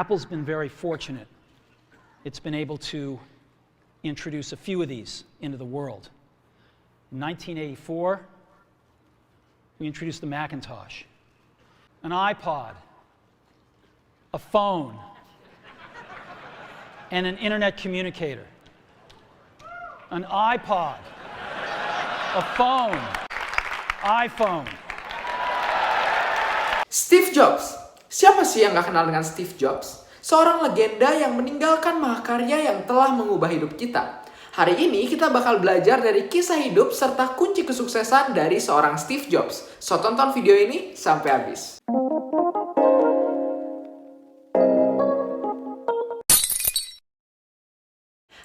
Apple's been very fortunate. It's been able to introduce a few of these into the world. In 1984, we introduced the Macintosh, an iPod, a phone, and an internet communicator. An iPod, a phone, iPhone. Steve Jobs. Siapa sih yang gak kenal dengan Steve Jobs? Seorang legenda yang meninggalkan mahakarya yang telah mengubah hidup kita. Hari ini kita bakal belajar dari kisah hidup serta kunci kesuksesan dari seorang Steve Jobs. So tonton video ini sampai habis.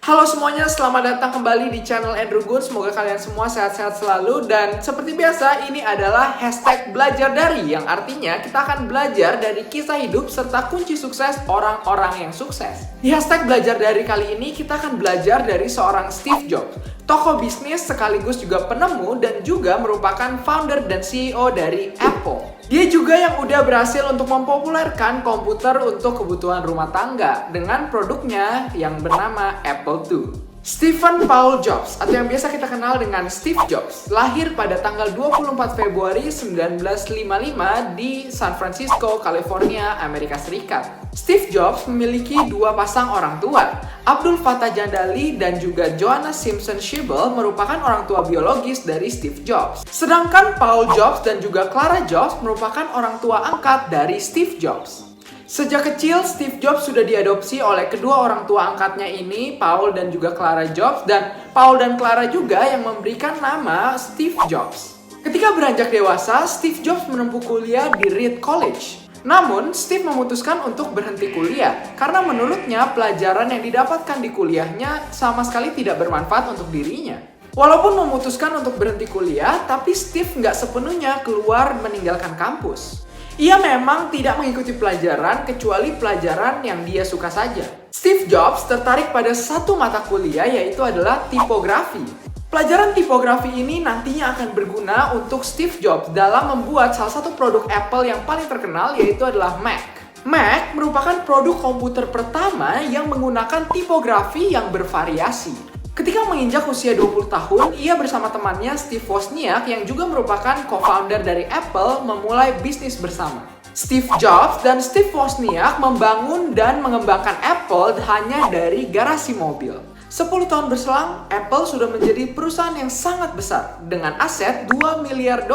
Halo semuanya, selamat datang kembali di channel Andrew Gun. Semoga kalian semua sehat-sehat selalu. Dan seperti biasa, ini adalah hashtag belajar dari, yang artinya kita akan belajar dari kisah hidup serta kunci sukses orang-orang yang sukses. Di hashtag belajar dari kali ini, kita akan belajar dari seorang Steve Jobs, tokoh bisnis sekaligus juga penemu dan juga merupakan founder dan CEO dari Apple. Dia juga yang udah berhasil untuk mempopulerkan komputer untuk kebutuhan rumah tangga dengan produknya yang bernama Apple II. Stephen Paul Jobs, atau yang biasa kita kenal dengan Steve Jobs, lahir pada tanggal 24 Februari 1955 di San Francisco, California, Amerika Serikat. Steve Jobs memiliki dua pasang orang tua. Abdul Fattah Jandali dan juga Joanna Simpson Schiebel merupakan orang tua biologis dari Steve Jobs. Sedangkan Paul Jobs dan juga Clara Jobs merupakan orang tua angkat dari Steve Jobs. Sejak kecil, Steve Jobs sudah diadopsi oleh kedua orang tua angkatnya ini, Paul dan juga Clara Jobs, dan Paul dan Clara juga yang memberikan nama Steve Jobs. Ketika beranjak dewasa, Steve Jobs menempuh kuliah di Reed College. Namun, Steve memutuskan untuk berhenti kuliah karena menurutnya pelajaran yang didapatkan di kuliahnya sama sekali tidak bermanfaat untuk dirinya. Walaupun memutuskan untuk berhenti kuliah, tapi Steve nggak sepenuhnya keluar meninggalkan kampus. Ia memang tidak mengikuti pelajaran kecuali pelajaran yang dia suka saja. Steve Jobs tertarik pada satu mata kuliah, yaitu adalah tipografi. Pelajaran tipografi ini nantinya akan berguna untuk Steve Jobs dalam membuat salah satu produk Apple yang paling terkenal, yaitu adalah Mac. Mac merupakan produk komputer pertama yang menggunakan tipografi yang bervariasi. Ketika menginjak usia 20 tahun, ia bersama temannya Steve Wozniak yang juga merupakan co-founder dari Apple memulai bisnis bersama. Steve Jobs dan Steve Wozniak membangun dan mengembangkan Apple hanya dari garasi mobil. 10 tahun berselang, Apple sudah menjadi perusahaan yang sangat besar dengan aset $2 miliar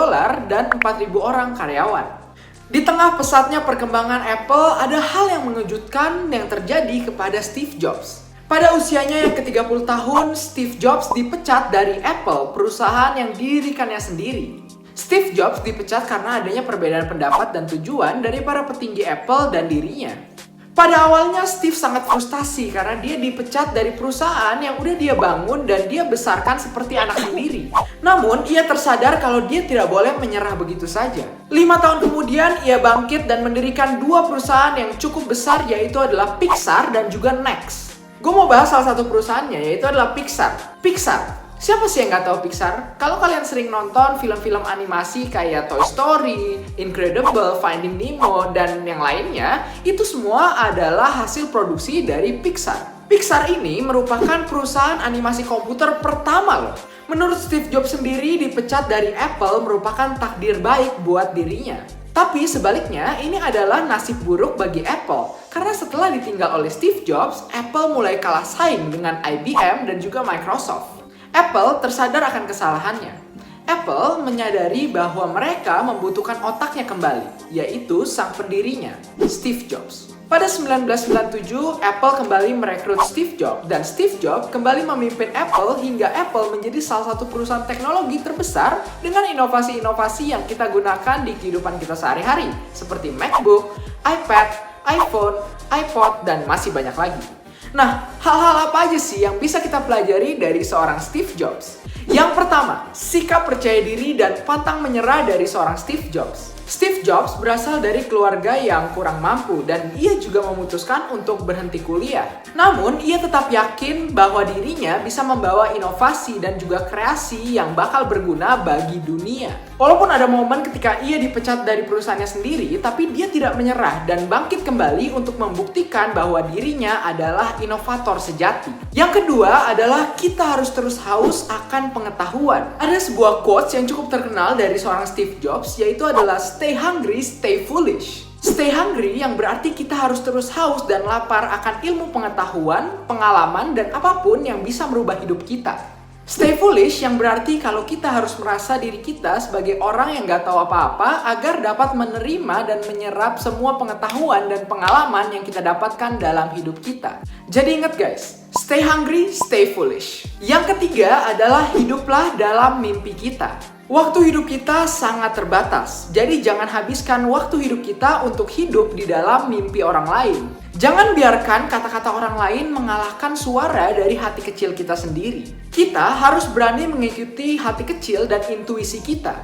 dan 4.000 orang karyawan. Di tengah pesatnya perkembangan Apple, ada hal yang mengejutkan yang terjadi kepada Steve Jobs. Pada usianya yang ke-30 tahun, Steve Jobs dipecat dari Apple, perusahaan yang didirikannya sendiri. Steve Jobs dipecat karena adanya perbedaan pendapat dan tujuan dari para petinggi Apple dan dirinya. Pada awalnya, Steve sangat frustasi karena dia dipecat dari perusahaan yang udah dia bangun dan dia besarkan seperti anak sendiri. Namun, ia tersadar kalau dia tidak boleh menyerah begitu saja. 5 tahun kemudian, ia bangkit dan mendirikan dua perusahaan yang cukup besar, yaitu adalah Pixar dan juga Next. Gue mau bahas salah satu perusahaannya, yaitu adalah Pixar. Pixar. Siapa sih yang nggak tahu Pixar? Kalau kalian sering nonton film-film animasi kayak Toy Story, Incredible, Finding Nemo, dan yang lainnya, itu semua adalah hasil produksi dari Pixar. Pixar ini merupakan perusahaan animasi komputer pertama loh. Menurut Steve Jobs sendiri, dipecat dari Apple merupakan takdir baik buat dirinya. Tapi sebaliknya, ini adalah nasib buruk bagi Apple. Karena setelah ditinggal oleh Steve Jobs, Apple mulai kalah saing dengan IBM dan juga Microsoft. Apple tersadar akan kesalahannya. Apple menyadari bahwa mereka membutuhkan otaknya kembali, yaitu sang pendirinya, Steve Jobs. Pada 1997, Apple kembali merekrut Steve Jobs, dan Steve Jobs kembali memimpin Apple hingga Apple menjadi salah satu perusahaan teknologi terbesar dengan inovasi-inovasi yang kita gunakan di kehidupan kita sehari-hari, seperti MacBook, iPad, iPhone, iPod, dan masih banyak lagi. Nah, hal-hal apa aja sih yang bisa kita pelajari dari seorang Steve Jobs? Yang pertama, sikap percaya diri dan pantang menyerah dari seorang Steve Jobs. Steve Jobs berasal dari keluarga yang kurang mampu dan ia juga memutuskan untuk berhenti kuliah. Namun, ia tetap yakin bahwa dirinya bisa membawa inovasi dan juga kreasi yang bakal berguna bagi dunia. Walaupun ada momen ketika ia dipecat dari perusahaannya sendiri, tapi dia tidak menyerah dan bangkit kembali untuk membuktikan bahwa dirinya adalah inovator sejati. Yang kedua adalah kita harus terus haus akan pengetahuan. Ada sebuah quotes yang cukup terkenal dari seorang Steve Jobs, yaitu adalah "Stay hungry, stay foolish". Stay hungry yang berarti kita harus terus haus dan lapar akan ilmu pengetahuan, pengalaman, dan apapun yang bisa merubah hidup kita. Stay foolish yang berarti kalau kita harus merasa diri kita sebagai orang yang gak tahu apa-apa agar dapat menerima dan menyerap semua pengetahuan dan pengalaman yang kita dapatkan dalam hidup kita. Jadi ingat guys, stay hungry, stay foolish. Yang ketiga adalah hiduplah dalam mimpi kita. Waktu hidup kita sangat terbatas, jadi jangan habiskan waktu hidup kita untuk hidup di dalam mimpi orang lain. Jangan biarkan kata-kata orang lain mengalahkan suara dari hati kecil kita sendiri. Kita harus berani mengikuti hati kecil dan intuisi kita.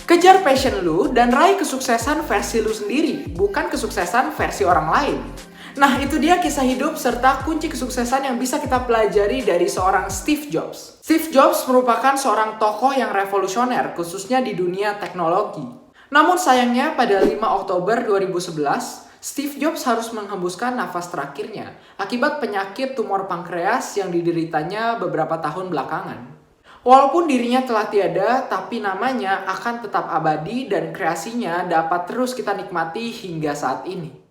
Kejar passion lu dan raih kesuksesan versi lu sendiri, bukan kesuksesan versi orang lain. Nah, itu dia kisah hidup serta kunci kesuksesan yang bisa kita pelajari dari seorang Steve Jobs. Steve Jobs merupakan seorang tokoh yang revolusioner, khususnya di dunia teknologi. Namun sayangnya pada 5 Oktober 2011, Steve Jobs harus menghembuskan nafas terakhirnya akibat penyakit tumor pankreas yang dideritanya beberapa tahun belakangan. Walaupun dirinya telah tiada, tapi namanya akan tetap abadi dan kreasinya dapat terus kita nikmati hingga saat ini.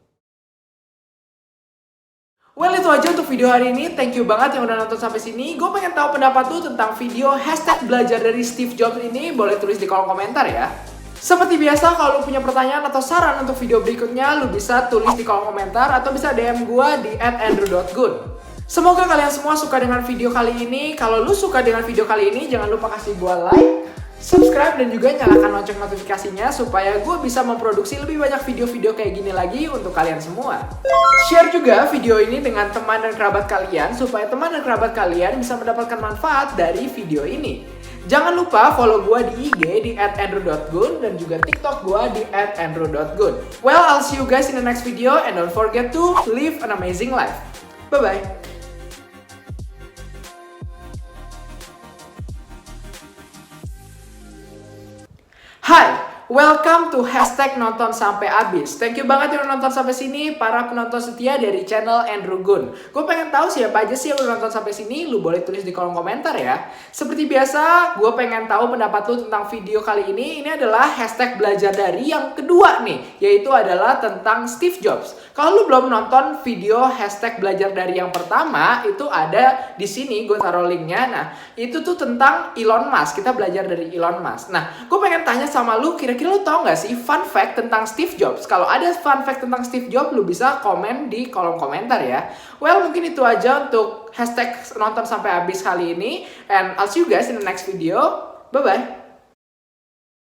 Well, itu aja untuk video hari ini. Thank you banget yang udah nonton sampai sini. Gue pengen tahu pendapat lu tentang video #belajar dari Steve Jobs ini. Boleh tulis di kolom komentar ya. Seperti biasa, kalau lu punya pertanyaan atau saran untuk video berikutnya, lu bisa tulis di kolom komentar atau bisa DM gue di @andrew.gun. Semoga kalian semua suka dengan video kali ini. Kalau lu suka dengan video kali ini, jangan lupa kasih gue like, subscribe, dan juga nyalakan lonceng notifikasinya supaya gue bisa memproduksi lebih banyak video-video kayak gini lagi untuk kalian semua. Share juga video ini dengan teman dan kerabat kalian supaya teman dan kerabat kalian bisa mendapatkan manfaat dari video ini. Jangan lupa follow gue di IG di @andrew.gun dan juga TikTok gue di @andrew.gun. Well, I'll see you guys in the next video and don't forget to live an amazing life. Bye-bye. Hai, welcome to #nonton sampai habis. Thank you banget yang udah nonton sampai sini, para penonton setia dari channel Andrew Gun. Gue pengen tahu siapa aja sih yang udah nonton sampai sini. Lu boleh tulis di kolom komentar ya. Seperti biasa, gue pengen tahu pendapat lu tentang video kali ini. Ini adalah #belajar dari yang kedua nih, yaitu adalah tentang Steve Jobs. Kalau lu belum nonton video #belajar dari yang pertama, itu ada di sini, gue taruh linknya. Nah, itu tuh tentang Elon Musk. Kita belajar dari Elon Musk. Nah, gue pengen tanya sama lu, kira-kira lu tau gak sih fun fact tentang Steve Jobs? Kalau ada fun fact tentang Steve Jobs, lu bisa komen di kolom komentar ya. Well, mungkin itu aja untuk #nonton sampai habis kali ini. And I'll see you guys in the next video. Bye-bye.